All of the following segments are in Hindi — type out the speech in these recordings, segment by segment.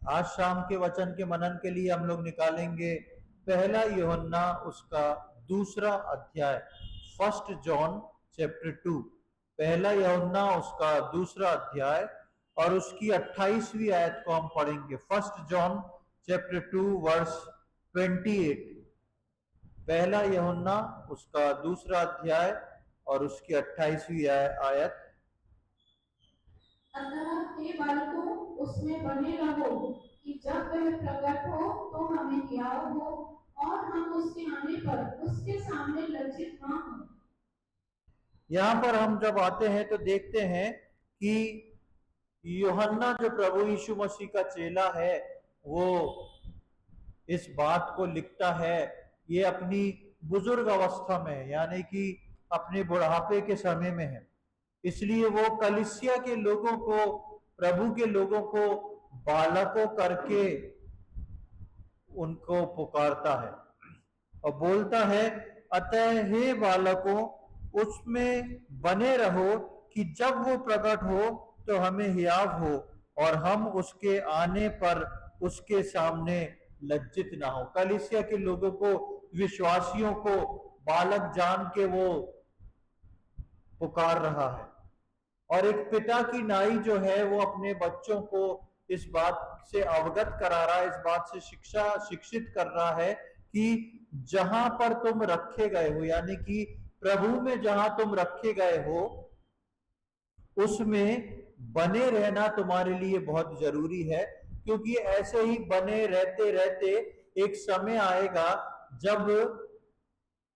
आज शाम के वचन के मनन के लिए हम लोग निकालेंगे पहला यूहन्ना उसका दूसरा अध्याय, फर्स्ट जॉन चैप्टर 2। पहला यूहन्ना उसका दूसरा अध्याय और उसकी 28वीं आयत को हम पढ़ेंगे। First John chapter 2 verse 28। पहला यूहन्ना उसका दूसरा अध्याय और उसकी 28वीं आयत। अतः हे बालकों, उसमें बने रहो कि जब वह प्रकट हो तो हमें हियाव हो और हम उसके आने पर उसके सामने लज्जित ना हो। यहां पर हम जब आते हैं तो देखते हैं कि यूहन्ना जो प्रभु यीशु मसीह का चेला है, वो इस बात को लिखता है। ये अपनी बुजुर्ग अवस्था में है, यानी कि अपने बुढ़ापे के समय में है। इसलिए वो कलीसिया के लोगों को, प्रभु के लोगों को बालकों करके उनको पुकारता है और बोलता है, अतः हे बालकों, उसमें बने रहो कि जब वो प्रकट हो तो हमें हियाव हो और हम उसके आने पर उसके सामने लज्जित ना हो। कलीसिया के लोगों को, विश्वासियों को बालक जान के वो पुकार रहा है। और एक पिता की नाई जो है वो अपने बच्चों को इस बात से अवगत करा रहा है, इस बात से शिक्षित कर रहा है कि जहां पर तुम रखे गए हो, यानी कि प्रभु में जहां तुम रखे गए हो, उसमें बने रहना तुम्हारे लिए बहुत जरूरी है। क्योंकि ऐसे ही बने रहते रहते एक समय आएगा जब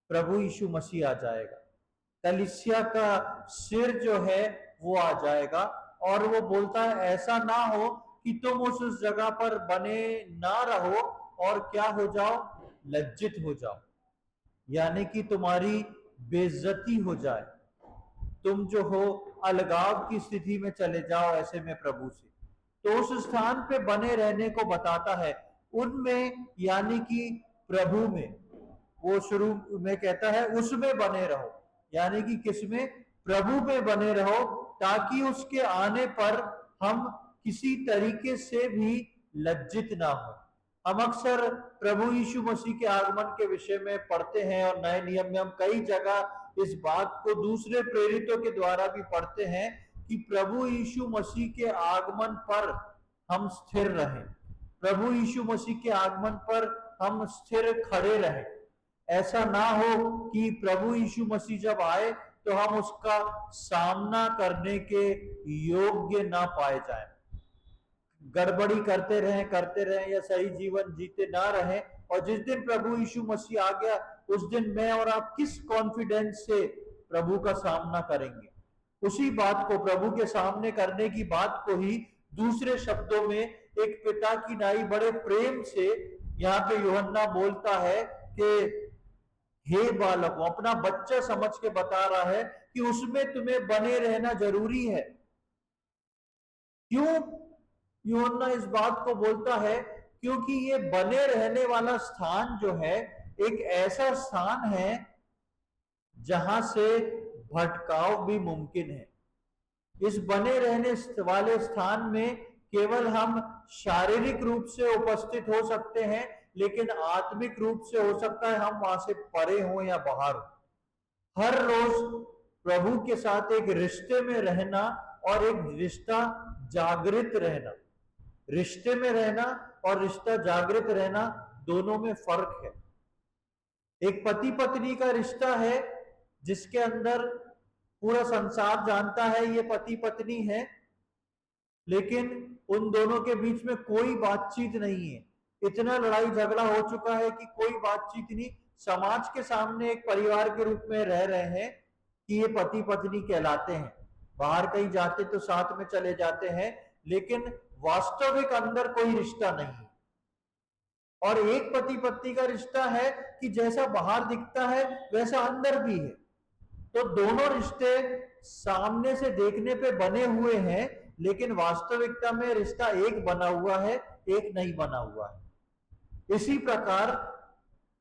प्रभु यीशु मसीह आ जाएगा, कलीसिया का सिर जो है वो आ जाएगा। और वो बोलता है, ऐसा ना हो कि तुम उस जगह पर बने ना रहो और क्या हो जाओ, लज्जित हो जाओ, यानी कि तुम्हारी बेइज्जती हो जाए, तुम जो हो अलगाव की स्थिति में चले जाओ ऐसे में प्रभु से। तो उस स्थान पे बने रहने को बताता है, उनमें यानी कि प्रभु में। वो शुरू में कहता है उसमें बने रहो, यानी कि किसमें, प्रभु में बने रहो, ताकि उसके आने पर हम किसी तरीके से भी लज्जित ना हो। हम अक्सर प्रभु यीशु मसीह के आगमन के विषय में पढ़ते हैं और नए नियम में हम कई जगह इस बात को दूसरे प्रेरितों के द्वारा भी पढ़ते हैं कि प्रभु यीशु मसीह के आगमन पर हम स्थिर रहें, प्रभु यीशु मसीह के आगमन पर हम स्थिर खड़े रहें। ऐसा ना हो कि प्रभु यीशु मसीह जब आए तो हम उसका सामना करने के योग्य ना पाए जाएं, गड़बड़ी करते रहें या सही जीवन जीते ना रहें। और जिस दिन प्रभु यीशु मसीह आ गया, उस दिन मैं और आप किस कॉन्फिडेंस से प्रभु का सामना करेंगे। उसी बात को, प्रभु के सामने करने की बात को ही दूसरे शब्दों में एक पिता की नाई बड़े प्रेम से यहाँ पे यूहन्ना बोलता है कि हे बालकों, अपना बच्चा समझ के बता रहा है कि उसमें तुम्हें बने रहना जरूरी है। क्यों यूहन्ना इस बात को बोलता है? क्योंकि ये बने रहने वाला स्थान जो है एक ऐसा स्थान है जहां से भटकाव भी मुमकिन है। इस बने रहने वाले स्थान में केवल हम शारीरिक रूप से उपस्थित हो सकते हैं, लेकिन आत्मिक रूप से हो सकता है हम वहां से परे हों या बाहर हो। हर रोज प्रभु के साथ एक रिश्ते में रहना और एक रिश्ता जागृत रहना, रिश्ते में रहना और रिश्ता जागृत रहना, दोनों में फर्क है। एक पति पत्नी का रिश्ता है जिसके अंदर पूरा संसार जानता है ये पति पत्नी है, लेकिन उन दोनों के बीच में कोई बातचीत नहीं है। इतना लड़ाई झगड़ा हो चुका है कि कोई बातचीत नहीं। समाज के सामने एक परिवार के रूप में रह रहे हैं कि ये पति पत्नी कहलाते हैं, बाहर कहीं जाते तो साथ में चले जाते हैं, लेकिन वास्तविक अंदर कोई रिश्ता नहीं है। और एक पति पत्नी का रिश्ता है कि जैसा बाहर दिखता है वैसा अंदर भी है। तो दोनों रिश्ते सामने से देखने पे बने हुए हैं, लेकिन वास्तविकता में रिश्ता एक बना हुआ है, एक नहीं बना हुआ है। इसी प्रकार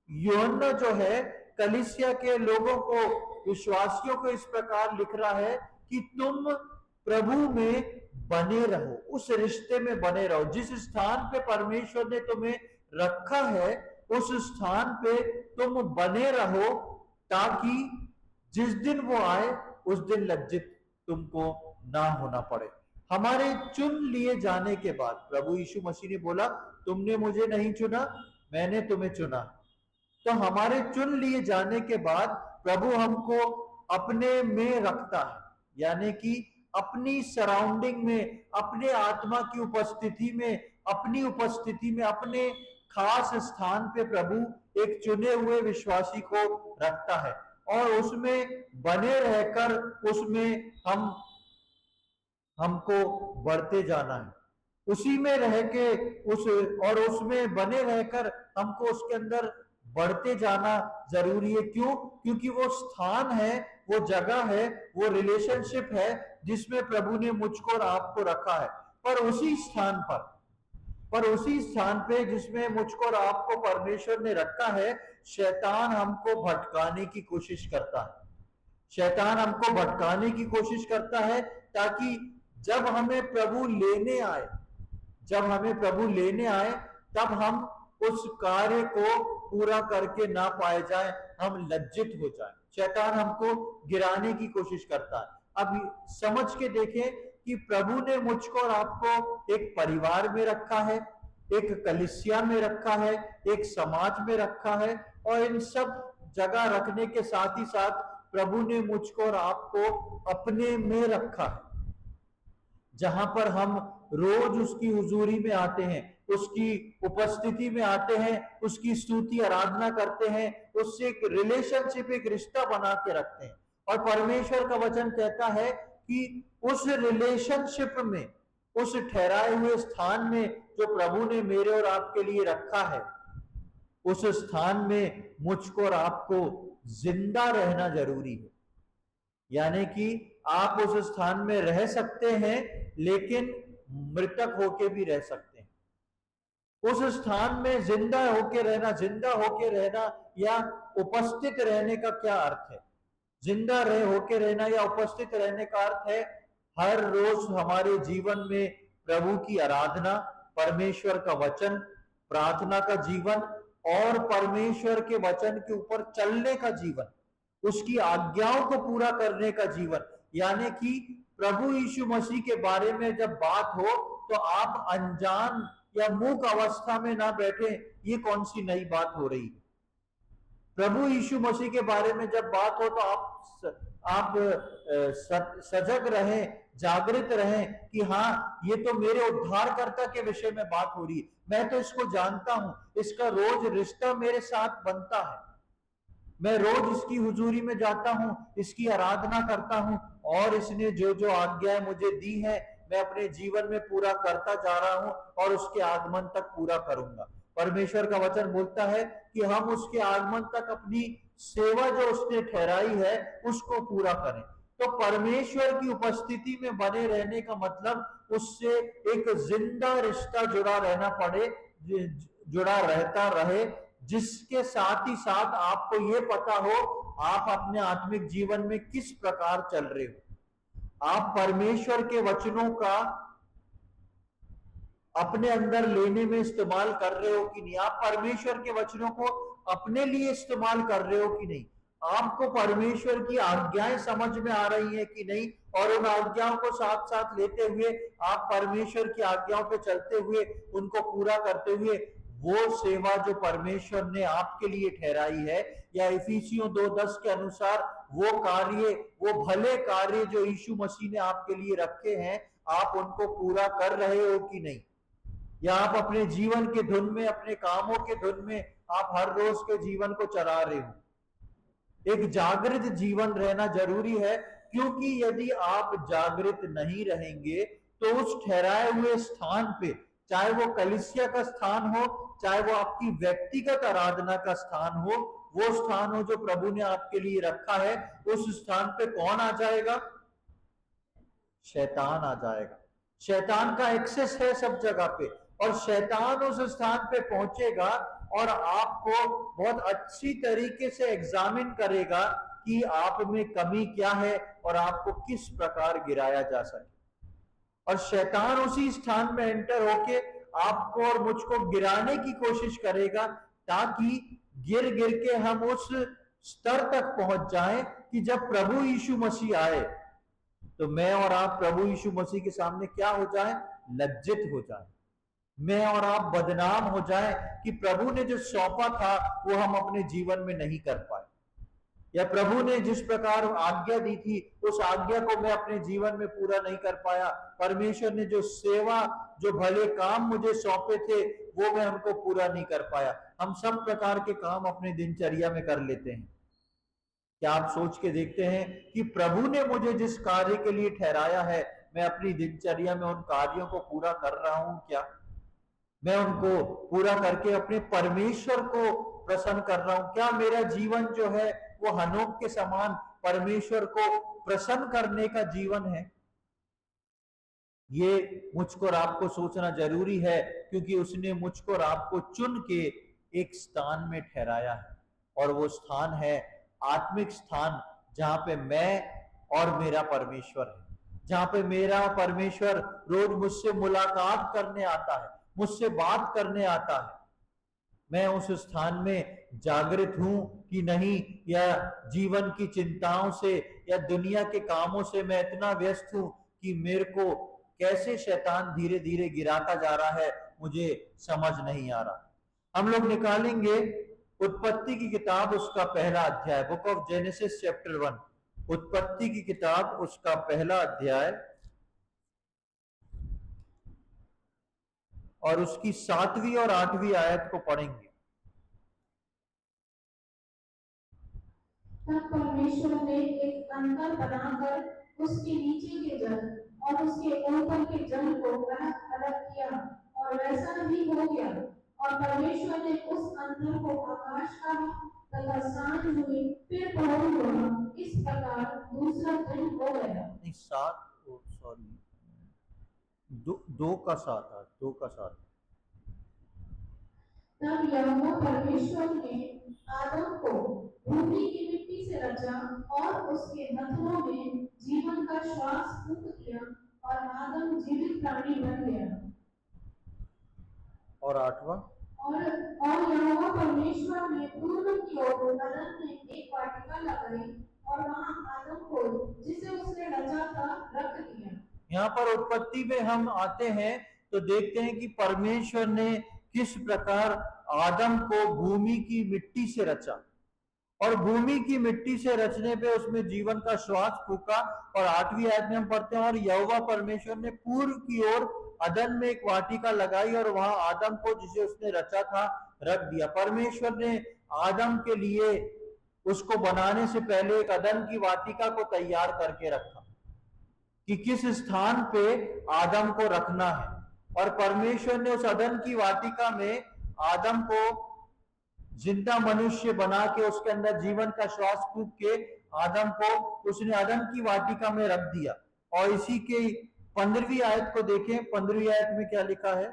यूहन्ना जो है कलीसिया के लोगों को, विश्वासियों को इस प्रकार लिख रहा है कि तुम प्रभु में बने रहो, उस रिश्ते में बने रहो। जिस स्थान पे परमेश्वर ने तुम्हें रखा है उस स्थान पे तुम बने रहो, ताकि जिस दिन वो आए उस दिन लज्जित तुमको ना होना पड़े। हमारे चुन लिए जाने के बाद प्रभु यीशु मसीह ने बोला, तुमने मुझे नहीं चुना, मैंने तुम्हें चुना। तो हमारे चुन लिए जाने के बाद प्रभु हमको अपने में रखता है, यानी कि अपनी सराउंडिंग में, अपने आत्मा की उपस्थिति में, अपनी उपस्थिति में, अपने खास स्थान पे प्रभु एक चुने हुए विश्वासी को रखता है और उसमें बने रहकर उसमें हमको बढ़ते जाना है। उसी में रह के उसमें बने रहकर हमको उसके अंदर बढ़ते जाना जरूरी है। क्यों? क्योंकि वो स्थान है, वो जगह है, वो रिलेशनशिप है जिसमें प्रभु ने मुझको और आपको रखा है। पर उसी स्थान पे जिसमें मुझको और आपको परमेश्वर ने रखा है, शैतान हमको भटकाने की कोशिश करता है। शैतान हमको भटकाने की कोशिश करता है ताकि जब हमें प्रभु लेने आए तब हम उस कार्य को पूरा करके ना पाए जाए, हम लज्जित हो जाए। शैतान हमको गिराने की कोशिश करता है। अब समझ के देखें कि प्रभु ने मुझको और आपको एक परिवार में रखा है, एक कलीसिया में रखा है, एक समाज में रखा है, और इन सब जगह रखने के साथ ही साथ प्रभु ने मुझको और आपको अपने में रखा है, जहां पर हम रोज उसकी हुजूरी में आते हैं, उसकी उपस्थिति में आते हैं, उसकी स्तुति आराधना करते हैं, उससे एक रिलेशनशिप, एक रिश्ता बना के रखते हैं। और परमेश्वर का वचन कहता है कि उस रिलेशनशिप में, उस ठहराए हुए स्थान में जो प्रभु ने मेरे और आपके लिए रखा है, उस स्थान में मुझको और आपको जिंदा रहना जरूरी है। यानी कि आप उस स्थान में रह सकते हैं लेकिन मृतक होके भी रह सकते हैं। उस स्थान में जिंदा होके रहना या उपस्थित रहने का क्या अर्थ है? जिंदा होके रहना या उपस्थित रहने का अर्थ है हर रोज हमारे जीवन में प्रभु की आराधना, परमेश्वर का वचन, प्रार्थना का जीवन और परमेश्वर के वचन के ऊपर चलने का जीवन, उसकी आज्ञाओं को पूरा करने का जीवन। यानी कि प्रभु यीशु मसीह के बारे में जब बात हो तो आप अनजान या मूक अवस्था में ना बैठे, ये कौन सी नई बात हो रही है? प्रभु यीशु मसीह के बारे में जब बात हो तो आप सजग रहें, जागृत रहें कि हाँ, ये तो मेरे उद्धारकर्ता के विषय में बात हो रही है, मैं तो इसको जानता हूं, इसका रोज रिश्ता मेरे साथ बनता है, मैं रोज इसकी हुजूरी में जाता हूं, इसकी आराधना करता हूं, और इसने जो जो आज्ञाएं मुझे दी है मैं अपने जीवन में पूरा करता जा रहा हूं और उसके आगमन तक पूरा करूंगा। परमेश्वर का वचन बोलता है कि हम उसके आगमन तक अपनी सेवा जो उसने ठहराई है उसको पूरा करें। तो परमेश्वर की उपस्थिति में बने रहने का मतलब उससे एक जिंदा रिश्ता जुड़ा रहता रहे, जिसके साथ ही साथ आपको ये पता हो आप अपने आत्मिक जीवन में किस प्रकार चल रहे हो, आप परमेश्वर के वचनों का अपने अंदर लेने में इस्तेमाल कर रहे हो कि नहीं, आप परमेश्वर के वचनों को अपने लिए इस्तेमाल कर रहे हो कि नहीं, आपको परमेश्वर की आज्ञाएं समझ में आ रही है कि नहीं, और उन आज्ञाओं को साथ साथ लेते हुए आप परमेश्वर की आज्ञाओं पे चलते हुए उनको पूरा करते हुए वो सेवा जो परमेश्वर ने आपके लिए ठहराई है, या इफिसियों 2:10 के अनुसार वो कार्य, वो भले कार्य जो यीशु मसीह ने आपके लिए रखे हैं, आप उनको पूरा कर रहे हो कि नहीं, या आप अपने जीवन के धुन में, अपने कामों के धुन में आप हर रोज के जीवन को चला रहे हो। एक जागृत जीवन रहना जरूरी है, क्योंकि यदि आप जागृत नहीं रहेंगे तो उस ठहराए हुए स्थान पे, चाहे वो कलीसिया का स्थान हो, चाहे वो आपकी व्यक्तिगत आराधना का स्थान हो, वो स्थान हो जो प्रभु ने आपके लिए रखा है, उस स्थान पे कौन आ जाएगा? शैतान आ जाएगा। शैतान का एक्सेस है सब जगह पे, और शैतान उस स्थान पे पहुंचेगा और आपको बहुत अच्छी तरीके से एग्जामिन करेगा कि आप में कमी क्या है और आपको किस प्रकार गिराया जा सके। और शैतान उसी स्थान में एंटर होके आपको और मुझको गिराने की कोशिश करेगा, ताकि गिर गिर के हम उस स्तर तक पहुंच जाएं कि जब प्रभु यीशु मसीह आए तो मैं और आप प्रभु यीशु मसीह के सामने क्या हो जाए? लज्जित हो जाए। मैं और आप बदनाम हो जाए कि प्रभु ने जो सौंपा था वो हम अपने जीवन में नहीं कर पाए, या प्रभु ने जिस प्रकार आज्ञा दी थी उस आज्ञा को मैं अपने जीवन में पूरा नहीं कर पाया। परमेश्वर ने जो सेवा, जो भले काम मुझे सौंपे थे वो मैं उनको पूरा नहीं कर पाया। हम सब प्रकार के काम अपने दिनचर्या में कर लेते हैं। क्या आप सोच के देखते हैं कि प्रभु ने मुझे जिस कार्य के लिए ठहराया है, मैं अपनी दिनचर्या में उन कार्यों को पूरा कर रहा हूं क्या? मैं उनको पूरा करके अपने परमेश्वर को प्रसन्न कर रहा हूं क्या? मेरा जीवन जो है वो हनोक के समान परमेश्वर को प्रसन्न करने का जीवन है? ये मुझको और आपको सोचना जरूरी है, क्योंकि उसने मुझको और आपको चुन के एक स्थान में ठहराया है, और वो स्थान है आत्मिक स्थान, जहां पे मैं और मेरा परमेश्वर है, जहां पे मेरा परमेश्वर रोज मुझसे मुलाकात करने आता है, मुझसे बात करने आता है। मैं उस स्थान में जागृत हूं कि नहीं, या जीवन की चिंताओं से या दुनिया के कामों से मैं इतना व्यस्त हूं कि मेरे को कैसे शैतान धीरे धीरे गिराता जा रहा है मुझे समझ नहीं आ रहा। हम लोग निकालेंगे उत्पत्ति की किताब, उसका पहला अध्याय, बुक ऑफ जेनेसिस चैप्टर 1, उत्पत्ति की किताब उसका पहला अध्याय और उसकी 7वीं और 8वीं आयत को पढ़ेंगे। तब परमेश्वर ने एक अंतर बनाकर उसके नीचे के जल और उसके ऊपर के जल को अलग अलग किया, और वैसा ही हो गया। और परमेश्वर ने उस अंतर को आकाश कहा, तथा सांझ हुई, फिर प्रभु हुआ। इस प्रकार दूसरा दिन हो गया। नहीं, 7, सॉरी, 2 का 7। तब यहोवा परमेश्वर ने आदम को भूमि की मिट्टी से रचा और उसके नथनों में जीवन का श्वास फूंक दिया, और आदम जीवित प्राणी बन गया। और 8वां, और यहोवा परमेश्वर ने पूर्व की ओर अदन में एक वाटिका लगाई और वहां आदम को जिसे उसने रचा था रख दिया। यहाँ पर उत्पत्ति में हम आते हैं तो देखते हैं कि परमेश्वर ने किस प्रकार आदम को भूमि की मिट्टी से रचा, और भूमि की मिट्टी से रचने पे उसमें जीवन का श्वास फूका। और 8वीं आयत में हम पढ़ते हैं, और यहोवा परमेश्वर ने पूर्व की ओर अदन में एक वाटिका लगाई और वहां आदम को जिसे उसने रचा था रख दिया। परमेश्वर ने आदम के लिए उसको बनाने से पहले एक अदन की वाटिका को तैयार करके रखा कि किस स्थान पे आदम को रखना है, और परमेश्वर ने उस अदन की वाटिका में आदम को जिंदा मनुष्य बना के उसके अंदर जीवन का श्वास फूंक के आदम को उसने अदन की वाटिका में रख दिया। और इसी के 15वीं आयत को देखें, 15वीं आयत में क्या लिखा है?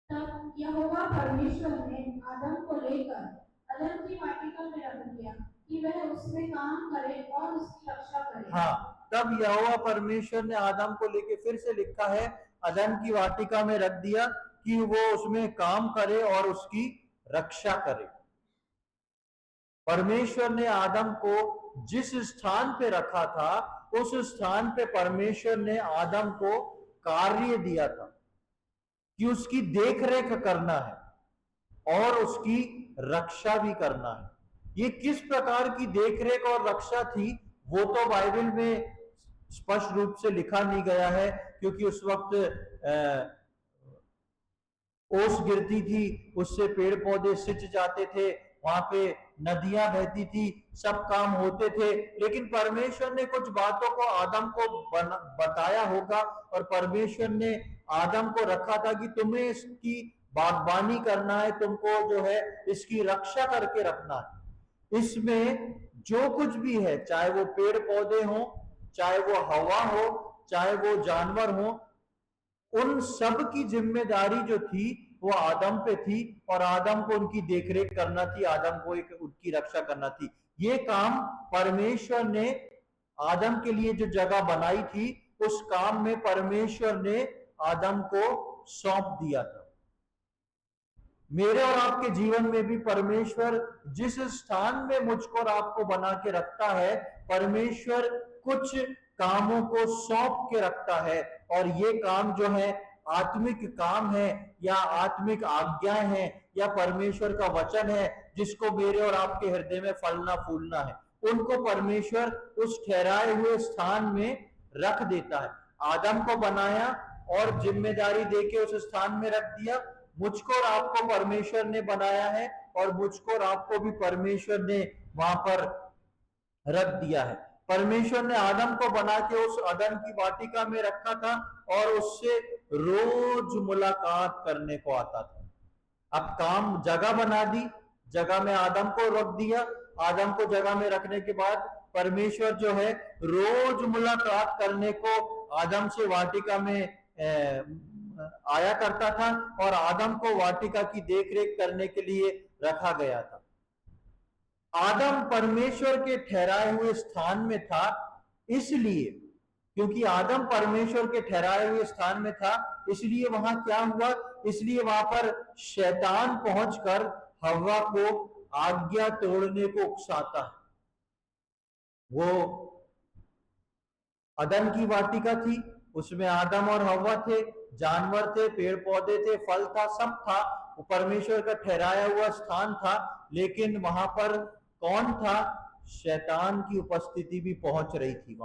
तब यहोवा परमेश्वर ने आदम को लेकर अदन की वाटिका में रख दिया कि वह उसमें काम करे और उसकी रक्षा करे। हाँ, तब यहोवा परमेश्वर ने आदम को लेके, फिर से लिखा है, अदन की वाटिका में रख दिया कि वो उसमें काम करे और उसकी रक्षा करे। परमेश्वर ने आदम को जिस स्थान पे रखा था उस स्थान पे परमेश्वर ने आदम को कार्य दिया था कि उसकी देखरेख करना है और उसकी रक्षा भी करना है। ये किस प्रकार की देखरेख और रक्षा थी वो तो बाइबल में स्पष्ट रूप से लिखा नहीं गया है, क्योंकि उस वक्त ओस गिरती थी, उससे पेड़ पौधे सिंच जाते थे, वहां पे नदियां बहती थी, सब काम होते थे। लेकिन परमेश्वर ने कुछ बातों को आदम को बताया होगा, और परमेश्वर ने आदम को रखा था कि तुम्हें इसकी बागबानी करना है, तुमको जो है इसकी रक्षा करके रखना है। इसमें जो कुछ भी है, चाहे वो पेड़ पौधे हो, चाहे वो हवा हो, चाहे वो जानवर हो, उन सब की जिम्मेदारी जो थी वो आदम पे थी, और आदम को उनकी देखरेख करना थी, आदम को उनकी रक्षा करना थी। ये काम परमेश्वर ने आदम के लिए जो जगह बनाई थी उस काम में परमेश्वर ने आदम को सौंप दिया था। मेरे और आपके जीवन में भी परमेश्वर जिस स्थान में मुझको और आपको बना के रखता है, परमेश्वर कुछ कामों को सौंप के रखता है, और ये काम जो है आत्मिक काम है, या आत्मिक आज्ञाएं हैं, या परमेश्वर का वचन है जिसको मेरे और आपके हृदय में फलना फूलना है, उनको परमेश्वर उस ठहराए हुए स्थान में रख देता है। आदम को बनाया और जिम्मेदारी देके उस स्थान में रख दिया। मुझको और आपको परमेश्वर ने बनाया है, और मुझको और आपको भी परमेश्वर ने वहां पर रख दिया है। परमेश्वर ने आदम को बना के उस अदन की वाटिका में रखा था, और उससे रोज मुलाकात करने को आता था। अब काम जगह बना दी, जगह में आदम को रख दिया। आदम को जगह में रखने के बाद परमेश्वर जो है रोज मुलाकात करने को आदम से वाटिका में आया करता था, और आदम को वाटिका की देखरेख करने के लिए रखा गया था। आदम परमेश्वर के ठहराए हुए स्थान में था, इसलिए क्योंकि आदम परमेश्वर के ठहराए हुए स्थान में था, इसलिए वहां क्या हुआ, इसलिए वहां पर शैतान पहुंचकर हव्वा को आज्ञा तोड़ने को उकसाता है। वो अदन की वाटिका थी, उसमें आदम और हव्वा थे, जानवर थे, पेड़ पौधे थे, फल था, सब था, वो परमेश्वर का ठहराया हुआ स्थान था। लेकिन वहां पर कौन था? शैतान की उपस्थिति भी पहुंच रही थी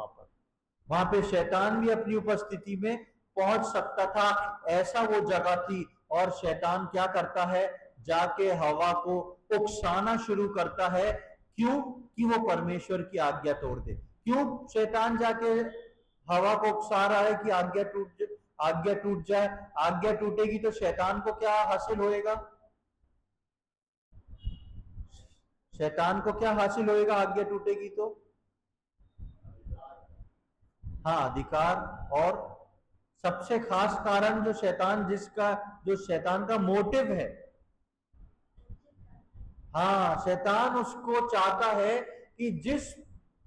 वहां पे शैतान भी अपनी उपस्थिति में पहुंच सकता था, ऐसा वो जगह थी। और शैतान क्या करता है? जाके हवा को उकसाना शुरू करता है। क्यों? कि वो परमेश्वर की आज्ञा तोड़ दे। क्यों शैतान जाके हवा को उकसा रहा है कि आज्ञा टूट जाए? आज्ञा टूटेगी तो शैतान को क्या हासिल होएगा? शैतान को क्या हासिल होएगा आज्ञा टूटेगी तो? हाँ, अधिकार। और सबसे खास कारण जो शैतान का मोटिव है, हाँ, शैतान उसको चाहता है कि जिस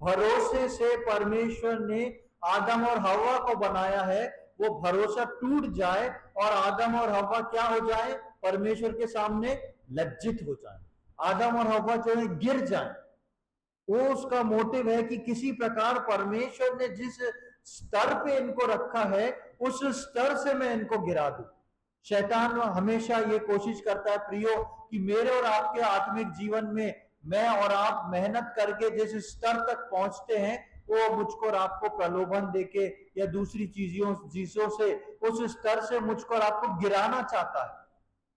भरोसे से परमेश्वर ने आदम और हव्वा को बनाया है, वो भरोसा टूट जाए और आदम और हव्वा क्या हो जाए? परमेश्वर के सामने लज्जित हो जाए, आदम और हव्वा जो है गिर जाए। वो उसका मोटिव है कि किसी प्रकार परमेश्वर ने जिस स्तर पे इनको रखा है, उस स्तर से मैं इनको गिरा दूं। शैतान हमेशा ये कोशिश करता है प्रियो, कि मेरे और आपके आत्मिक जीवन में मैं और आप मेहनत करके जिस स्तर तक पहुंचते हैं, वो मुझको और आपको प्रलोभन देके या दूसरी चीजों से उस स्तर से मुझको और आपको गिराना चाहता है।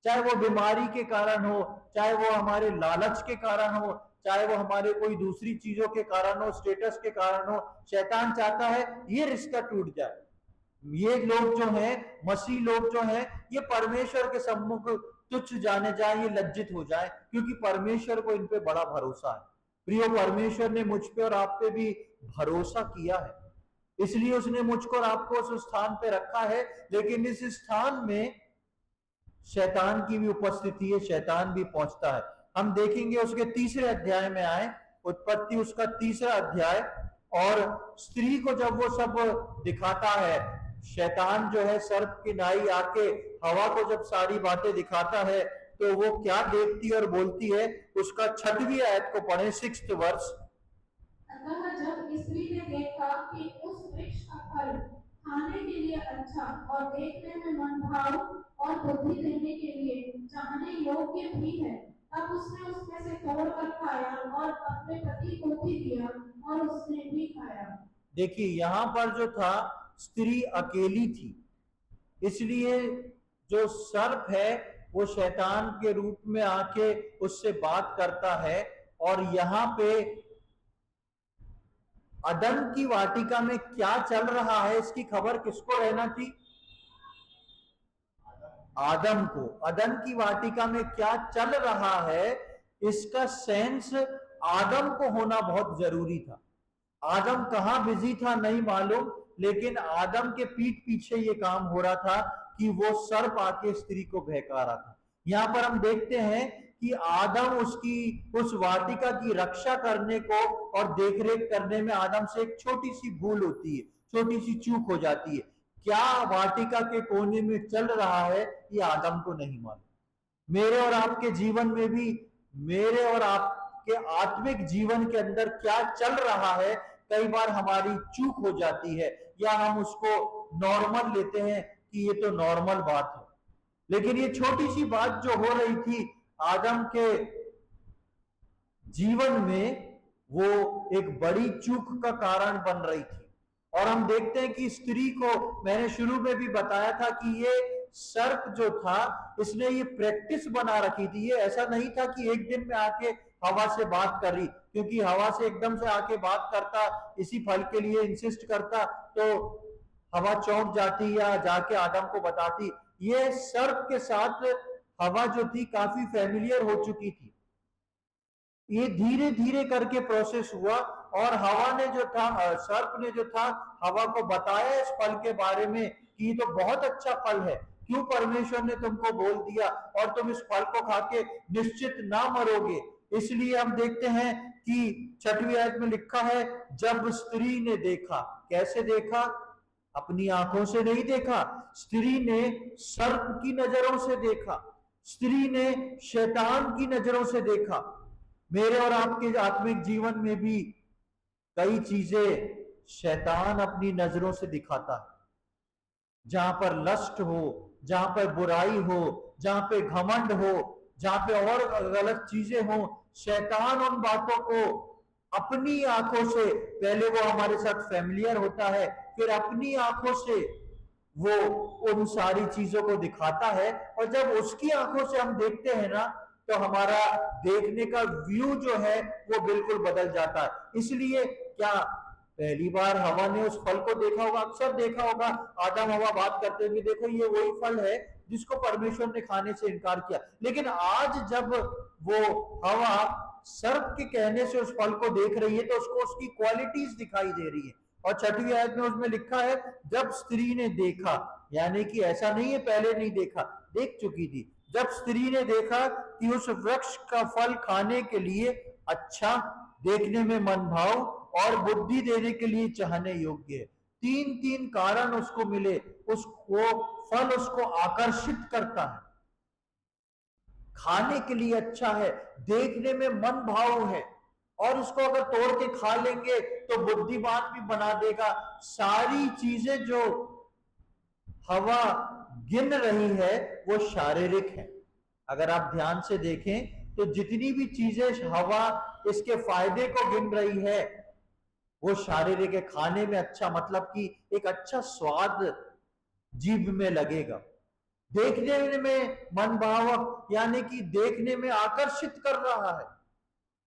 चाहे वो बीमारी के कारण हो, चाहे वो हमारे लालच के कारण हो, चाहे वो हमारे कोई दूसरी चीजों के कारण हो, स्टेटस के कारण हो, शैतान चाहता है ये रिश्ता टूट जाए। ये लोग जो हैं, मसीह लोग जो हैं, ये परमेश्वर के सम्मुख तुच्छ जाने जाए, ये लज्जित हो जाए, क्योंकि परमेश्वर को इन पे बड़ा भरोसा है। प्रियो, परमेश्वर ने मुझ पे और आप पे भी भरोसा किया है, इसलिए उसने मुझको और आपको उस स्थान पे रखा है। लेकिन इस स्थान में शैतान की भी उपस्थिति है, शैतान भी पहुंचता है। हम देखेंगे उसके 3 अध्याय में आए, उत्पत्ति उसका 3 अध्याय, और स्त्री को जब वो सब दिखाता है, शैतान जो है सर्प की नाई आके हवा को जब सारी बातें दिखाता है, तो वो क्या देखती और बोलती है? उसका 6वीं आयत को पढ़े, 6th वर्ष। अतः जब स्त्री ने देखा कि उस वृक्ष का फल खाने के लिए अच्छा और देखने में मनभाव और बुद्धि देने के लिए चाहने योग्य भी है, तब उसने उसमें से तोड़कर खाया और अपने पति को भी दिया, और उसने भी खाया। देखिए, यहां पर जो था, स्त्री अकेली थी, इसलिए जो सर्प है वो शैतान के रूप में आके उससे बात करता है। और यहां पे अदन की वाटिका में क्या चल रहा है, इसकी खबर किसको रहना थी? आदम को। अदन की वाटिका में क्या चल रहा है, इसका सेंस आदम को होना बहुत जरूरी था। आदम कहां बिजी था नहीं मालूम, लेकिन आदम के पीठ पीछे ये काम हो रहा था कि वो सर्प आके स्त्री को बहका रहा था। यहां पर हम देखते हैं कि आदम उस वाटिका की रक्षा करने को और देखरेख करने में आदम से एक छोटी सी भूल होती है, छोटी सी चूक हो जाती है। क्या वाटिका के कोने में चल रहा है ये आदम को नहीं मालूम। मेरे और आपके जीवन में भी, मेरे और आपके आत्मिक जीवन के अंदर क्या चल रहा है, कई बार हमारी चूक हो जाती है या हम उसको नॉर्मल लेते हैं कि ये तो नॉर्मल बात है। लेकिन ये छोटी सी बात जो हो रही थी आदम के जीवन में, वो एक बड़ी चूक का कारण बन रही थी। और हम देखते हैं कि स्त्री को, मैंने शुरू में भी बताया था कि ये सर्प जो था इसने ये प्रैक्टिस बना रखी थी। ये ऐसा नहीं था कि एक दिन में आके हवा से बात कर रही, क्योंकि हवा से एकदम से आके बात करता, इसी फल के लिए इंसिस्ट करता, तो हवा चौंक जाती या जाके आदम को बताती। ये सर्प के साथ हवा जो थी काफी फेमिलियर हो चुकी थी। ये धीरे धीरे करके प्रोसेस हुआ और हवा ने जो था, सर्प ने जो था, हवा को बताया इस फल के बारे में कि ये तो बहुत अच्छा फल है, क्यों परमेश्वर ने तुमको बोल दिया और तुम इस फल को खा के निश्चित ना मरोगे। इसलिए हम देखते हैं कि 6वीं आयत में लिखा है, जब स्त्री ने देखा। कैसे देखा? अपनी आंखों से नहीं देखा, स्त्री ने सर्प की नजरों से देखा, स्त्री ने शैतान की नजरों से देखा। मेरे और आपके आत्मिक जीवन में भी कई चीजें शैतान अपनी नजरों से दिखाता है। जहां पर लस्ट हो, जहां पर बुराई हो, जहां पे घमंड हो, जहां पे और गलत चीजें हो, शैतान उन बातों को अपनी आंखों से, पहले वो हमारे साथ फैमिलियर होता है, फिर अपनी आंखों से वो उन सारी चीजों को दिखाता है। और जब उसकी आंखों से हम देखते हैं ना, तो हमारा देखने का व्यू जो है वो बिल्कुल बदल जाता है। इसलिए क्या पहली बार हवा ने उस फल को देखा होगा? अक्सर देखा होगा आदम हवा बात करते हुए, देखो ये वही फल है जिसको परमेश्वर ने खाने से इनकार किया। लेकिन आज जब वो हवा सर्प के कहने से उस फल को देख रही है तो उसको उसकी क्वालिटीज दिखाई दे रही है। और 6वीं आयत में उसमें लिखा है, जब स्त्री ने देखा, यानी कि ऐसा नहीं है पहले नहीं देखा, देख चुकी थी। जब स्त्री ने देखा कि उस वृक्ष का फल खाने के लिए अच्छा, देखने में मनभाव और बुद्धि देने के लिए चाहने योग्य है। तीन कारण उसको मिले। उसको फल उसको आकर्षित करता है, खाने के लिए अच्छा है, देखने में मन भाव है, और उसको अगर तोड़ के खा लेंगे तो बुद्धिमान भी बना देगा। सारी चीजें जो हवा गिन रही है वो शारीरिक है। अगर आप ध्यान से देखें तो जितनी भी चीजें हवा इसके फायदे को गिन रही है वो शारीरिक है। खाने में अच्छा, मतलब कि एक अच्छा स्वाद जीभ में लगेगा, देखने में मनभावक, यानी कि देखने में आकर्षित कर रहा है,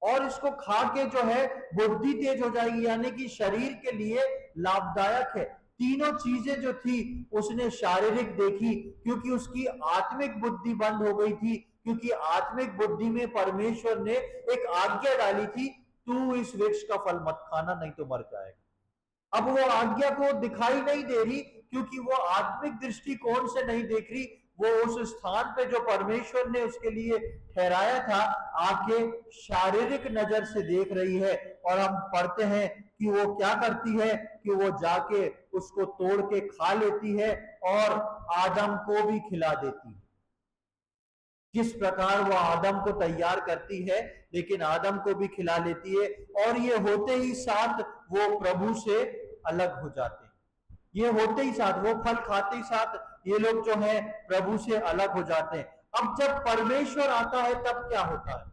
और इसको खा के जो है बुद्धि तेज हो जाएगी, यानी कि शरीर के लिए लाभदायक है। तीनों चीजें जो थी उसने शारीरिक देखी, क्योंकि उसकी आत्मिक बुद्धि बंद हो गई थी। क्योंकि आत्मिक बुद्धि में परमेश्वर ने एक आज्ञा डाली थी, तू इस वृक्ष का फल मत खाना नहीं तो मर जाएगा। अब वो आज्ञा को दिखाई नहीं दे रही, क्योंकि वो आत्मिक दृष्टिकोण से नहीं देख रही। वो उस स्थान पे जो परमेश्वर ने उसके लिए ठहराया था आके शारीरिक नजर से देख रही है। और हम पढ़ते हैं कि वो क्या करती है कि वो जाके उसको तोड़ के खा लेती है और आदम को भी खिला देती है। किस प्रकार वो आदम को तैयार करती है, लेकिन आदम को भी खिला लेती है। और ये होते ही साथ वो प्रभु से अलग हो जाते हैं। ये होते ही साथ, वो फल खाते ही साथ ये लोग जो है प्रभु से अलग हो जाते हैं। अब जब परमेश्वर आता है तब क्या होता है?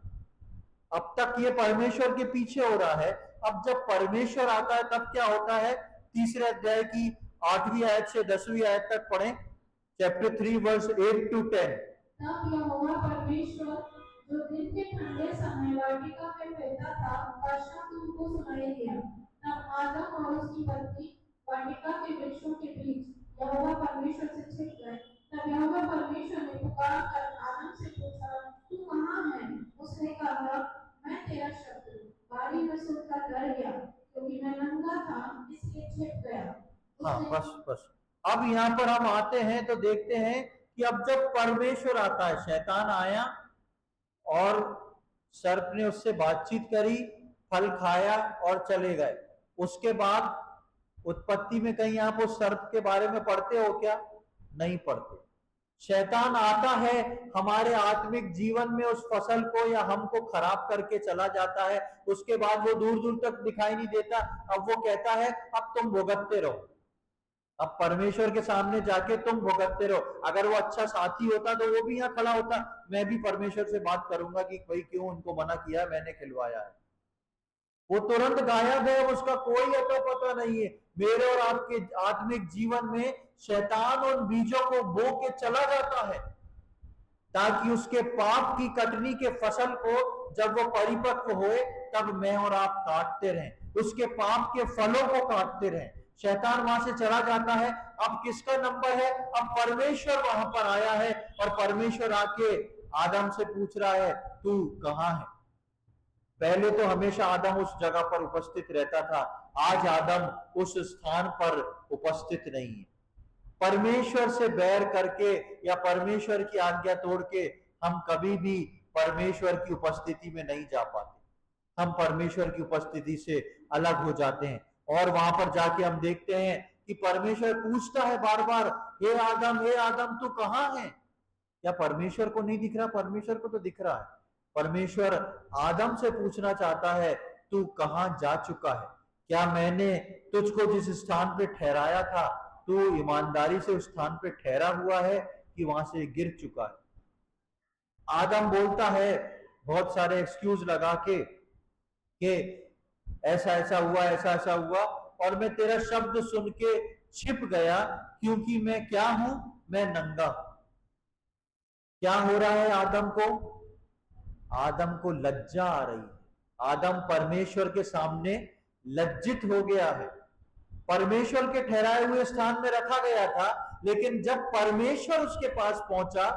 अब तक ये परमेश्वर के पीछे हो रहा है, अब जब परमेश्वर आता है तब क्या होता है? तीसरे अध्याय की 8वीं आयत से 10वीं आयत तक पढ़ें, चैप्टर 3 वर्स 8 to 10। तब यहोवा परमेश्वर जो दिन के ठंडे समय वाटिका में बैठा था का शब्द उनको सुनाई दिया। तब आदम और उसकी पत्नी वाटिका के वृक्षों के बीच यहोवा परमेश्वर से छिप गए। तब यहोवा परमेश्वर ने पुकार कर आदम से पूछा, तू कहाँ है? उसने कहा, मैं तेरा शत्रु बारी में सुनकर डर गया, क्योंकि मैं नंगा था इसलिए छिप गया। हाँ, बस अब यहाँ पर हम आते हैं तो देखते हैं कि अब जब परमेश्वर आता है, शैतान आया और सर्प ने उससे बातचीत करी, फल खाया और चले गए। उसके बाद उत्पत्ति में कहीं आप उस सर्प के बारे में पढ़ते हो क्या? नहीं पढ़ते। शैतान आता है हमारे आत्मिक जीवन में, उस फसल को या हमको खराब करके चला जाता है, उसके बाद वो दूर दूर तक दिखाई नहीं देता। अब वो कहता है अब तुम भुगतते रहो, अब परमेश्वर के सामने जाके तुम भुगतते रहो। अगर वो अच्छा साथी होता तो वो भी यहाँ खड़ा होता, मैं भी परमेश्वर से बात करूंगा कि भाई क्यों उनको मना किया, मैंने खिलवाया है। वो तुरंत गायब है, उसका कोई अता पता नहीं है। मेरे और आपके आत्मिक जीवन में शैतान उन बीजों को बो के चला जाता है, ताकि उसके पाप की कटनी के फसल को जब वो परिपक्व होए तब मैं और आप काटते रहें, उसके पाप के फलों को काटते रहें। शैतान वहां से चला जाता है। अब किसका नंबर है? अब परमेश्वर वहां पर आया है और परमेश्वर आके आदम से पूछ रहा है तू कहां है? पहले तो हमेशा आदम उस जगह पर उपस्थित रहता था, आज आदम उस स्थान पर उपस्थित नहीं है। परमेश्वर से बैर करके या परमेश्वर की आज्ञा तोड़ के हम कभी भी परमेश्वर की उपस्थिति में नहीं जा पाते। हम परमेश्वर की उपस्थिति से अलग हो जाते हैं और वहां पर जाके हम देखते हैं कि परमेश्वर पूछता है बार बार, हे आदम तू कहां है? क्या परमेश्वर को नहीं दिख रहा? परमेश्वर को तो दिख रहा है। परमेश्वर आदम से पूछना चाहता है तू कहां जा चुका है? क्या मैंने तुझको जिस स्थान पे ठहराया था तू ईमानदारी से उस स्थान पे ठहरा हुआ है कि वहां से गिर चुका है? आदम बोलता है बहुत सारे एक्सक्यूज लगा के कि ऐसा ऐसा हुआ, ऐसा ऐसा हुआ, और मैं तेरा शब्द सुन के छिप गया क्योंकि मैं क्या हूं? मैं नंगा। क्या हो रहा है आदम को? आदम को लज्जा आ रही है। आदम परमेश्वर के सामने लज्जित हो गया है। परमेश्वर के ठहराए हुए स्थान में रखा गया था, लेकिन जब परमेश्वर उसके पास पहुंचा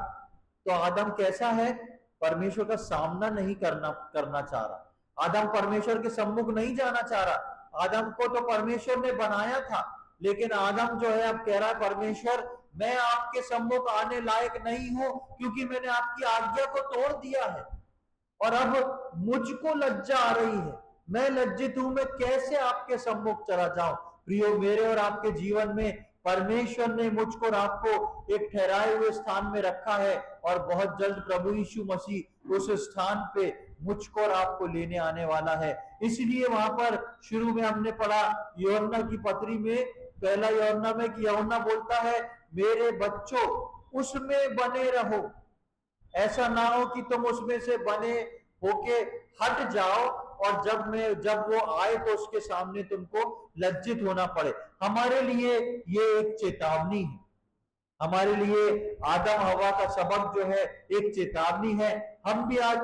तो आदम कैसा है? परमेश्वर का सामना नहीं करना चाह रहा। आदम परमेश्वर के सम्मुख नहीं जाना चाह रहा। आदम को तो परमेश्वर ने बनाया था, लेकिन आदम जो है अब कह रहा है परमेश्वर मैं आपके सम्मुख आने लायक नहीं हूं क्योंकि मैंने आपकी आज्ञा को तोड़ दिया है और अब मुझको लज्जा आ रही है, मैं लज्जित हूं, मैं कैसे आपके सम्मुख चला जाऊं। प्रियो, मेरे और आपके जीवन में परमेश्वर ने मुझको और आपको एक ठहराए हुए स्थान में रखा है और बहुत जल्द प्रभु यीशु मसीह उस स्थान पे मुझको और आपको लेने आने वाला है। इसलिए वहां पर शुरू में हमने पढ़ा यूहन्ना की पत्री में, पहला यूहन्ना में, कि यूहन्ना बोलता है मेरे बच्चों उसमें बने रहो, ऐसा ना हो कि तुम उसमें से बने होके हट जाओ और जब वो आए तो उसके सामने तुमको लज्जित होना पड़े। हमारे लिए ये एक चेतावनी है, हमारे लिए आदम हवा का सबक जो है एक चेतावनी है। हम भी आज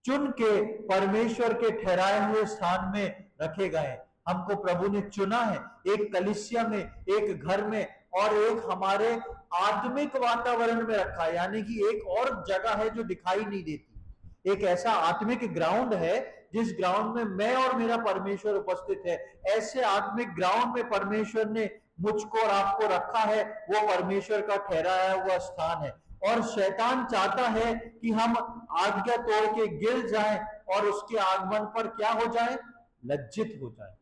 चुन के परमेश्वर के ठहराए हुए स्थान में रखे गए। हमको प्रभु ने चुना है एक कलीसिया में, एक घर में और एक हमारे आत्मिक वातावरण में रखा है, यानी कि एक और जगह है जो दिखाई नहीं देती। एक ऐसा आत्मिक ग्राउंड है जिस ग्राउंड में मैं और मेरा परमेश्वर उपस्थित है। ऐसे आत्मिक ग्राउंड में परमेश्वर ने मुझको और आपको रखा है, वो परमेश्वर का ठहराया हुआ स्थान है। और शैतान चाहता है कि हम आज्ञा तोड़ के गिर जाएं और उसके आगमन पर क्या हो जाए? लज्जित हो जाए।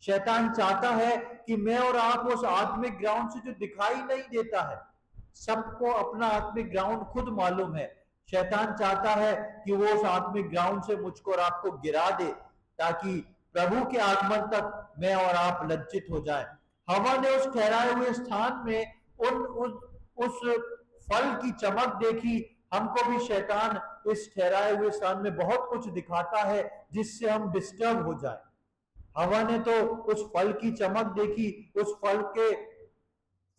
शैतान चाहता है कि मैं और आप उस आत्मिक ग्राउंड से जो दिखाई नहीं देता है, सबको अपना आत्मिक ग्राउंड खुद मालूम है, शैतान चाहता है कि वो उस आत्मिक ग्राउंड से मुझको और आपको गिरा दे ताकि प्रभु के आगमन तक मैं और आप लज्जित हो जाए। हवा ने उस ठहराए हुए स्थान में उस फल की चमक देखी। हमको भी शैतान इस ठहराए हुए स्थान में बहुत कुछ दिखाता है जिससे हम डिस्टर्ब हो जाए। हवा ने तो उस फल की चमक देखी, उस फल के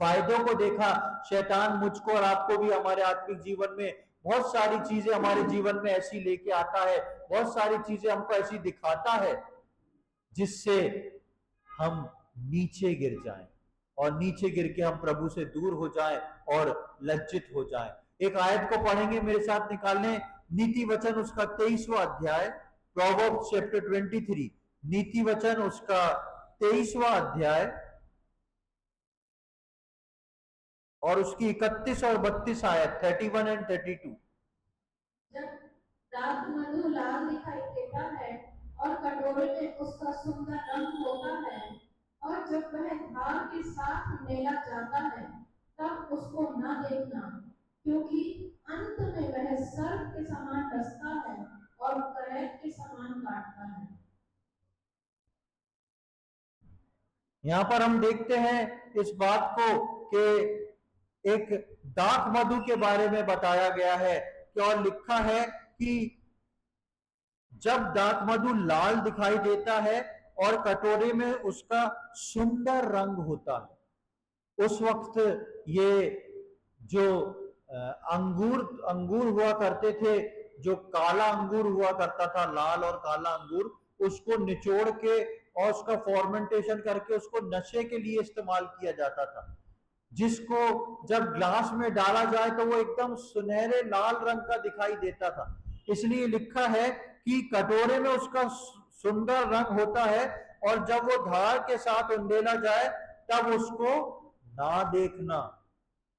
फायदों को देखा। शैतान मुझको और आपको भी हमारे आत्मिक जीवन में बहुत सारी चीजें हमारे जीवन में ऐसी लेके आता है, बहुत सारी चीजें हमको ऐसी दिखाता है जिससे हम नीचे गिर जाएं और नीचे गिर के हम प्रभु से दूर हो जाएं और लज्जित हो जाएं। एक आयत को पढ़ेंगे, मेरे साथ निकाल लें, नीति वचन उसका 23वां अध्याय, प्रोवर्ब्स चैप्टर 23, नीति वचन उसका 23वां अध्याय और उसकी 31 और 32 आयत, 31 एंड 32। जब दाख मधु लाल दिखाई देता है और कटोरे में उसका सुंदर रंग होता है और जब वह धार के साथ मेला जाता है तब उसको न देखना, क्योंकि अंत में वह सर्प के समान डसता है और करैत के समान काटता है। यहाँ पर हम देखते हैं इस बात को कि एक दाख मधु के बारे में बताया गया है कि और लिखा है कि जब दाख मधु लाल दिखाई देता है और कटोरे में उसका सुंदर रंग होता है, उस वक्त ये जो अंगूर अंगूर हुआ करते थे, जो काला अंगूर हुआ करता था, लाल और काला अंगूर, उसको निचोड़ के और उसका फॉर्मेंटेशन करके उसको नशे के लिए इस्तेमाल किया जाता था, जिसको जब ग्लास में डाला जाए तो वो एकदम सुनहरे लाल रंग का दिखाई देता था। इसलिए लिखा है कि कटोरे में उसका सुंदर रंग होता है और जब वो धार के साथ उंडेला जाए तब उसको ना देखना।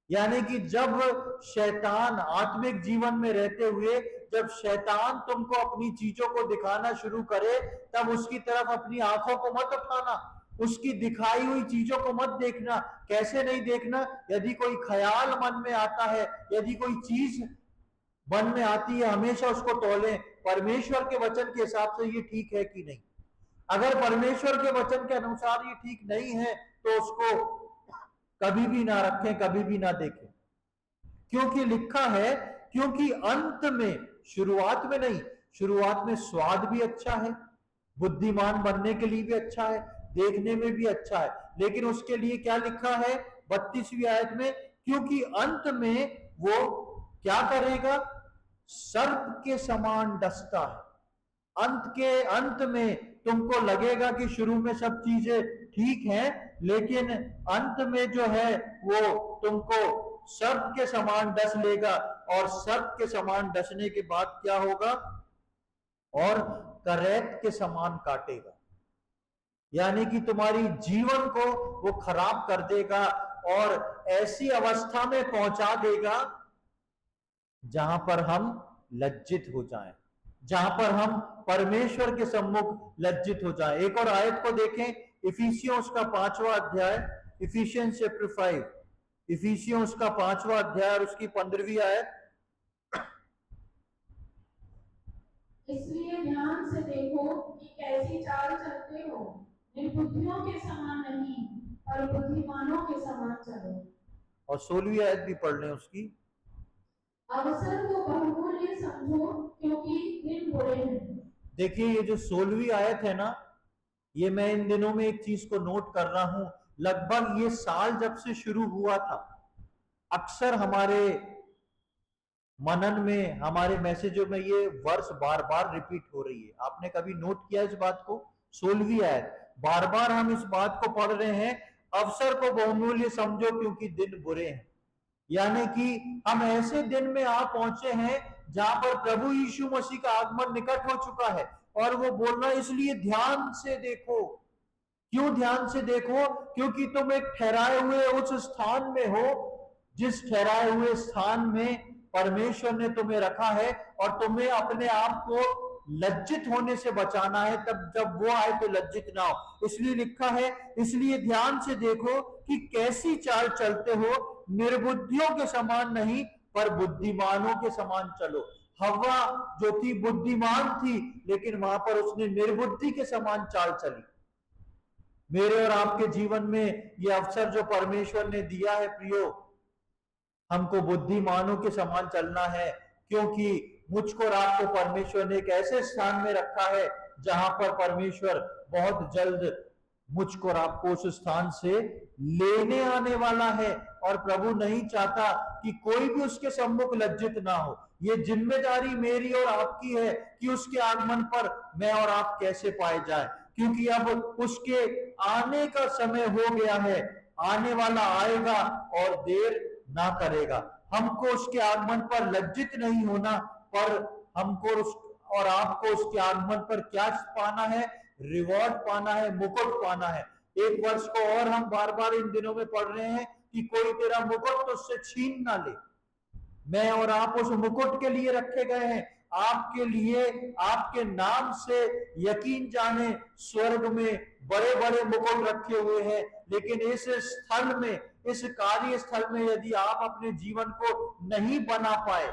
यानी कि जब शैतान आत्मिक जीवन में रहते हुए जब शैतान तुमको अपनी चीजों को दिखाना शुरू करे, तब उसकी तरफ अपनी आंखों को मत उठाना, उसकी दिखाई हुई चीजों को मत देखना। कैसे नहीं देखना? यदि कोई ख्याल मन में आता है, यदि कोई चीज मन में आती है, हमेशा उसको तौलें परमेश्वर के वचन के हिसाब से ये ठीक है कि नहीं। अगर परमेश्वर के वचन के अनुसार ये ठीक नहीं है तो उसको कभी भी ना रखें, कभी भी ना देखें, क्योंकि लिखा है, क्योंकि अंत में, शुरुआत में नहीं, शुरुआत में स्वाद भी अच्छा है, बुद्धिमान बनने के लिए भी अच्छा है, देखने में भी अच्छा है, लेकिन उसके लिए क्या लिखा है 32वीं आयत में? क्योंकि अंत में वो क्या करेगा? सर्प के समान डसता है। अंत में तुमको लगेगा कि शुरू में सब चीजें ठीक हैं, लेकिन अंत में जो है वो तुमको सर्प के समान डस लेगा, और सर्प के समान डसने के बाद क्या होगा? और करैत के समान काटेगा। यानी कि तुम्हारी जीवन को वो खराब कर देगा और ऐसी अवस्था में पहुंचा देगा जहां पर हम लज्जित हो जाएं, जहां पर हम परमेश्वर के सम्मुख लज्जित हो जाएं। एक और आयत को देखें, इफिसियोंस का 5वां अध्याय, इफिशियंस चैप्टर 5, इफिसियोंस का 5वां अध्याय और उसकी 15वीं आयत। इसलिए ध्यान से देखो कि कैसी चाल चलते हो, निर्बुद्धियों के समान नहीं पर बुद्धिमानों के समान चलो। और 16वीं आयत भी पढ़ लें उसकी। अवसर को बहुमूल्य समझो क्योंकि दिन बुरे हैं। देखिए ये जो 16वीं आयत है ना, ये मैं इन दिनों में एक चीज को नोट कर रहा हूं, लगभग ये साल जब से शुरू हुआ था, अक्सर हमारे मनन में, हमारे मैसेजों में ये वर्ष बार बार रिपीट हो रही है। आपने कभी नोट किया इस बात को? 16वीं आयत, बार बार हम इस बात को पढ़ रहे हैं, अवसर को बहुमूल्य समझो क्योंकि दिन बुरे हैं। यानी कि हम ऐसे दिन में आ पहुंचे हैं जहां पर प्रभु यीशु मसीह का आगमन निकट हो चुका है, और वो बोल रहा है इसलिए ध्यान से देखो। क्यों ध्यान से देखो? क्योंकि तुम एक ठहराए हुए उस स्थान में हो, जिस ठहराए हुए स्थान में परमेश्वर ने तुम्हें रखा है, और तुम्हें अपने आप को लज्जित होने से बचाना है, तब जब वो आए तो लज्जित ना हो। इसलिए लिखा है, इसलिए ध्यान से देखो कि कैसी चाल चलते हो, निर्बुद्धियों के समान नहीं पर बुद्धिमानों के समान चलो। हव्वा जो थी बुद्धिमान थी, लेकिन वहां पर उसने निर्बुद्धि के समान चाल चली। मेरे और आपके जीवन में ये अवसर जो परमेश्वर ने दिया है प्रियो, हमको बुद्धिमानों के समान चलना है, क्योंकि मुझको और आपको परमेश्वर ने एक ऐसे स्थान में रखा है जहां पर परमेश्वर बहुत जल्द मुझको और आपको उस स्थान से लेने आने वाला है, और प्रभु नहीं चाहता कि कोई भी उसके सम्मुख लज्जित ना हो। ये जिम्मेदारी मेरी और आपकी है कि उसके आगमन पर मैं और आप कैसे पाए जाए, क्योंकि अब उसके आने का समय हो गया है, आने वाला आएगा और देर ना करेगा। हमको उसके आगमन पर लज्जित नहीं होना, पर हमको और आपको उसके आगमन पर क्या पाना है? रिवॉर्ड पाना है, मुकुट पाना है। एक वर्ष को और हम बार बार इन दिनों में पढ़ रहे हैं कि कोई तेरा मुकुट तो उससे छीन ना ले। मैं और आप उस मुकुट के लिए रखे गए हैं, आपके लिए, आपके नाम से यकीन जाने स्वर्ग में बड़े बड़े मुकुट रखे हुए हैं, लेकिन इस स्थल में, इस कार्य स्थल में यदि आप अपने जीवन को नहीं बना पाए,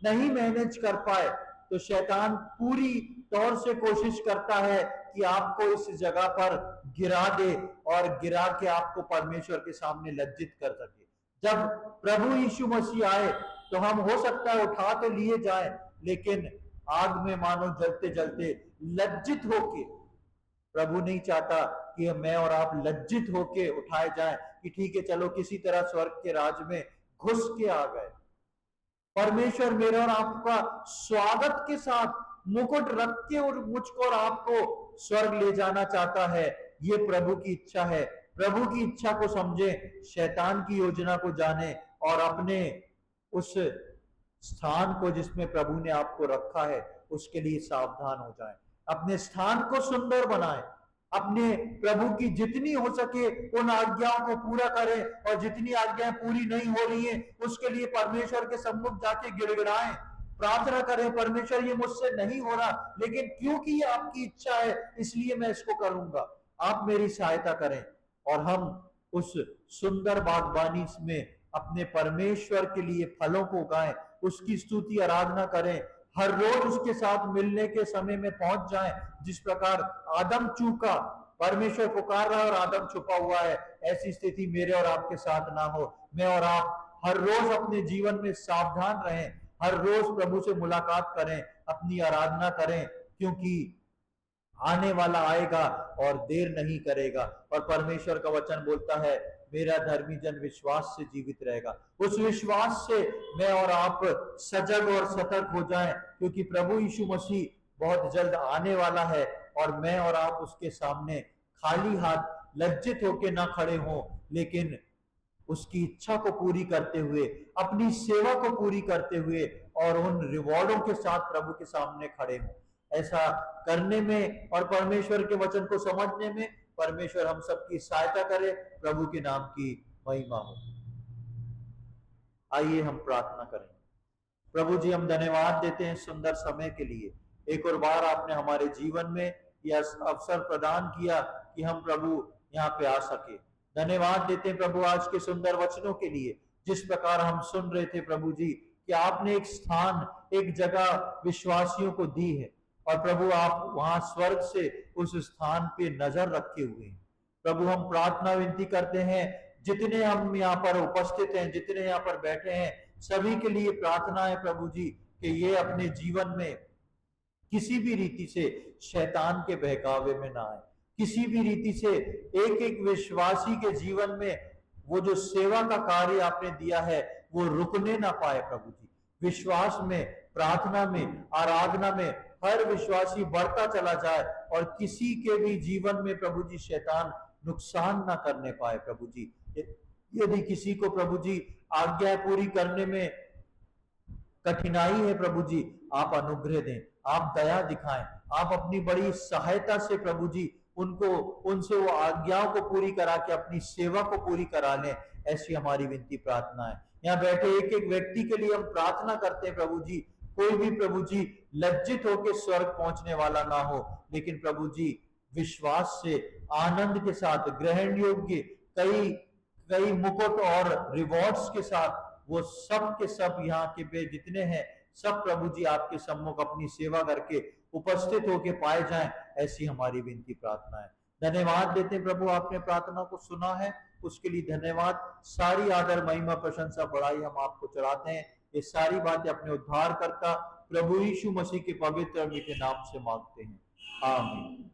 नहीं मैनेज कर पाए, तो शैतान पूरी तौर से कोशिश करता है कि आपको इस जगह पर गिरा दे और गिरा के आपको परमेश्वर के सामने लज्जित कर सके। जब प्रभु यीशु मसीह आए तो हम हो सकता है उठा तो लिए जाए, लेकिन आग में मानो जलते जलते लज्जित होके, प्रभु नहीं चाहता कि मैं और आप लज्जित होके उठाए जाएं कि ठीक है चलो किसी तरह स्वर्ग के राज में घुस के आ गए। परमेश्वर मेरे और आपका स्वागत के साथ मुकुट रख के और मुझको और आपको स्वर्ग ले जाना चाहता है। ये प्रभु की इच्छा है। प्रभु की इच्छा को समझे, शैतान की योजना को जाने और अपने उस स्थान को जिसमें प्रभु ने आपको रखा है उसके लिए सावधान हो जाए। अपने स्थान को सुंदर बनाए, अपने प्रभु की जितनी हो सके उन आज्ञाओं को पूरा करें, और जितनी आज्ञाएं पूरी नहीं हो रही हैं उसके लिए परमेश्वर के सम्मुख जाके गिड़गिड़ाएं, प्रार्थना करें, परमेश्वर ये मुझसे नहीं हो रहा, लेकिन क्योंकि ये आपकी इच्छा है इसलिए मैं इसको करूंगा, आप मेरी सहायता करें। और हम उस सुंदर बागबानी में अपने परमेश्वर के लिए फलों को उगाएं, उसकी स्तुति आराधना करें, हर रोज उसके साथ मिलने के समय में पहुंच जाएं। जिस प्रकार आदम चूका, परमेश्वर पुकार रहा है और आदम छुपा हुआ है, ऐसी स्थिति मेरे और आपके साथ ना हो। मैं और आप हर रोज अपने जीवन में सावधान रहें, हर रोज प्रभु से मुलाकात करें, अपनी आराधना करें, क्योंकि आने वाला आएगा और देर नहीं करेगा। और परमेश्वर का वचन बोलता है मेरा धर्मी जन विश्वास से जीवित रहेगा। उस विश्वास से मैं और आप सजग और सतर्क हो जाएं, क्योंकि प्रभु यीशु मसीह बहुत जल्द आने वाला है और मैं और आप उसके सामने खाली हाथ लज्जित होकर ना खड़े हों, लेकिन उसकी इच्छा को पूरी करते हुए, अपनी सेवा को पूरी करते हुए और उन रिवॉर्डों के साथ प्रभु के सामने खड़े हों। ऐसा करने में और परमेश्वर के वचन को समझने में परमेश्वर हम सबकी सहायता करे। प्रभु के नाम की महिमा हो। आइए हम प्रार्थना करें। प्रभु जी, हम धन्यवाद देते हैं सुंदर समय के लिए। एक और बार आपने हमारे जीवन में यह अवसर प्रदान किया कि हम प्रभु यहाँ पे आ सके। धन्यवाद देते हैं प्रभु आज के सुंदर वचनों के लिए। जिस प्रकार हम सुन रहे थे प्रभु जी कि आपने एक स्थान, एक जगह विश्वासियों को दी है, और प्रभु आप वहां स्वर्ग से उस स्थान पे नजर रखे हुए हैं। प्रभु हम प्रार्थना विनती करते हैं, जितने हम यहाँ पर उपस्थित हैं, जितने यहाँ पर बैठे हैं, सभी के लिए प्रार्थना है प्रभु जी कि ये अपने जीवन में किसी भी रीति से शैतान के बहकावे में ना आए, किसी भी रीति से एक एक विश्वासी के जीवन में वो जो सेवा का कार्य आपने दिया है वो रुकने ना पाए। प्रभु जी, विश्वास में, प्रार्थना में, आराधना में हर विश्वासी बढ़ता चला जाए और किसी के भी जीवन में प्रभु जी शैतान नुकसान ना करने पाए। प्रभु जी, यदि किसी को प्रभु जी आज्ञा पूरी करने में कठिनाई है प्रभु जी, आप अनुग्रह दें, आप दया दिखाएं, आप अपनी बड़ी सहायता से प्रभु जी उनसे वो आज्ञाओं को पूरी करा के अपनी सेवा को पूरी करा लें। ऐसी हमारी विनती प्रार्थना है। यहाँ बैठे एक एक व्यक्ति के लिए हम प्रार्थना करते हैं प्रभु जी, कोई भी प्रभु जी लज्जित होकर स्वर्ग पहुंचने वाला ना हो, लेकिन प्रभु जी विश्वास से, आनंद के साथ, ग्रहण योग्य कई मुकुट और रिवॉर्ड्स के साथ वो सब के सब यहाँ के जितने हैं सब प्रभु जी आपके सम्मुख अपनी सेवा करके उपस्थित होके पाए जाएं। ऐसी हमारी विनती प्रार्थना है। धन्यवाद देते हैं प्रभु, आपने प्रार्थना को सुना है, उसके लिए धन्यवाद। सारी आदर, महिमा, प्रशंसा, बड़ाई हम आपको चढ़ाते हैं। ये सारी बातें अपने उद्धारकर्ता प्रभु यीशु मसीह के पवित्र और मीठे नाम से मांगते हैं, आमीन।